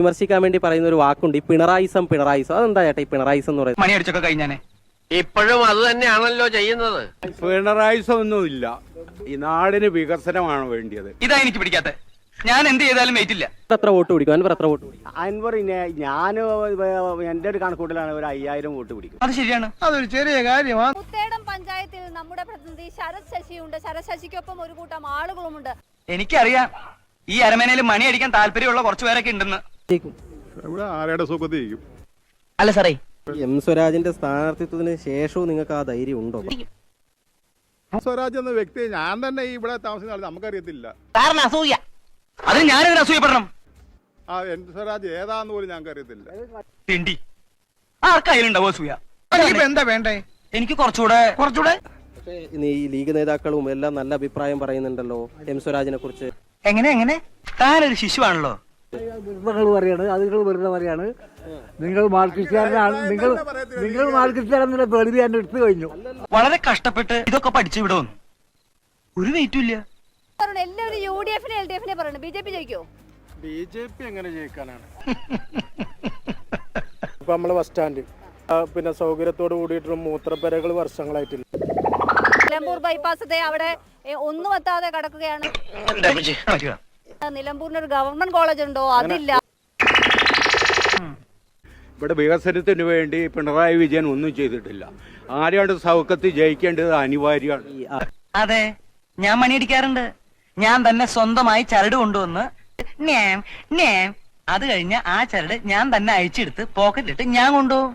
വിമർശിക്കാൻ വേണ്ടി പറയുന്ന ഒരു വാക്കുണ്ട്, ഈ പിണറായിസം. അതെന്താ ചേട്ടാ ഈ പിണറായിസം എന്ന് പറയുന്നത്? മണിയടിച്ചൊക്കെ കഴിഞ്ഞാനെ ഇപ്പോഴും അത് തന്നെയാണല്ലോ ചെയ്യുന്നത്. പിണറായിസം ഒന്നുമില്ല. ഈ നാടിന് വികസനമാണ് വേണ്ടിയത്. ഇതാ എനിക്ക് പിടിക്കാത്ത. ഞാൻ എന്ത് ചെയ്താലും വെയിറ്റില്ല. എത്ര വോട്ട് പിടിക്കും അൻവർ? എത്ര വോട്ട് പിടിക്കും അൻവർ? ഞാൻ എന്റെ ഒരു കണക്കൂട്ടലാണ് ഒരു 5000 വോട്ട് പിടിക്കും. അത് ശരിയാണ്. അതൊരു ചെറിയ കാര്യമാണ്. മുത്തേടം പഞ്ചായത്തിൽ നമ്മുടെ പ്രതിനിധി ശരത് ശശിയുണ്ട്. ശരത് ശശിക്കൊപ്പം ഒരു കൂട്ടം ആളുകളുമുണ്ട്. എനിക്കറിയാം ഈ അരമനയിൽ മണി അടിക്കാൻ താല്പര്യമുള്ള കുറച്ചു പേരൊക്കെ ഉണ്ടെന്ന്. ഇവിടെ ആരുടെ സുഖത്തിരിക്കും? അല്ല സാറേ, എം സ്വരാജിന്റെ സ്ഥാനാർത്ഥിത്വത്തിന് ശേഷവും നിങ്ങൾക്ക് ആ ധൈര്യം ഉണ്ടോ? സ്വരാജ് എന്ന വ്യക്തി ഞാൻ തന്നെ ഇവിടെ താമസിക്കുന്ന നമുക്കറിയത്തില്ല. കാരണം അസൂയ. അതിന് ഞാനെതിരെ അസൂയപ്പെടണം? ആ എൻ സ്വരാജ് ഏതാന്ന് പോലും ഞങ്ങൾക്ക് അറിയത്തില്ല. തിണ്ടി ആർക്കായാലുണ്ടാവോ അസൂയ? എന്താ വേണ്ടേ? എനിക്ക് കുറച്ചുകൂടെ ഈ ലീഗ് നേതാക്കളും എല്ലാം നല്ല അഭിപ്രായം പറയുന്നുണ്ടല്ലോ എം സ്വരാജിനെ കുറിച്ച്. എങ്ങനെ താനൊരു ശിശുവാണല്ലോ. പറയാണ് അത് വെറുതെ പറയാണ്. നിങ്ങൾ മാർക്സിസ്റ്റുകാരനാണ്, നിങ്ങൾ മാർക്സിസ്റ്റുകാരെന്നുള്ള പേടി ഞാൻ എടുത്തു കഴിഞ്ഞു. വളരെ കഷ്ടപ്പെട്ട് ഇതൊക്കെ പഠിച്ചു വിടും. ഒരു വെയിറ്റും ഇല്ല. എല്ലാവരും UDF LDF പറയുന്നത് BJP ജയിക്കോ? BJP എങ്ങനെ ജയിക്കാനാണ്? ഇപ്പൊ നമ്മള് ബസ് സ്റ്റാൻഡ് പിന്നെ സൗകര്യത്തോട് കൂടിയിട്ട് മൂത്രപ്പരകൾ വർഷങ്ങളായിട്ടില്ല. നിലമ്പൂർ ബൈപ്പാസത്തെ അവിടെ ഒന്നും എത്താതെ കിടക്കുകയാണ്. നിലമ്പൂരിന് ഒരു ഗവൺമെന്റ് കോളേജ് ഉണ്ടോ? അതില്ല. ഇവിടെ വികസനത്തിന് വേണ്ടി പിണറായി വിജയൻ ഒന്നും ചെയ്തിട്ടില്ല. ആരെയാണ് സൗഖ്യത്തിൽ ജയിക്കേണ്ടത് അനിവാര്യമാണ്. അതെ, ഞാൻ മണിയടിക്കാറുണ്ട്. ഞാൻ തന്നെ സ്വന്തമായി ചരട് കൊണ്ടുവന്ന് അത് കഴിഞ്ഞ് ആ ചരട് ഞാൻ തന്നെ അയച്ചെടുത്ത് പോക്കറ്റിലിട്ട് ഞാൻ കൊണ്ടുപോകും.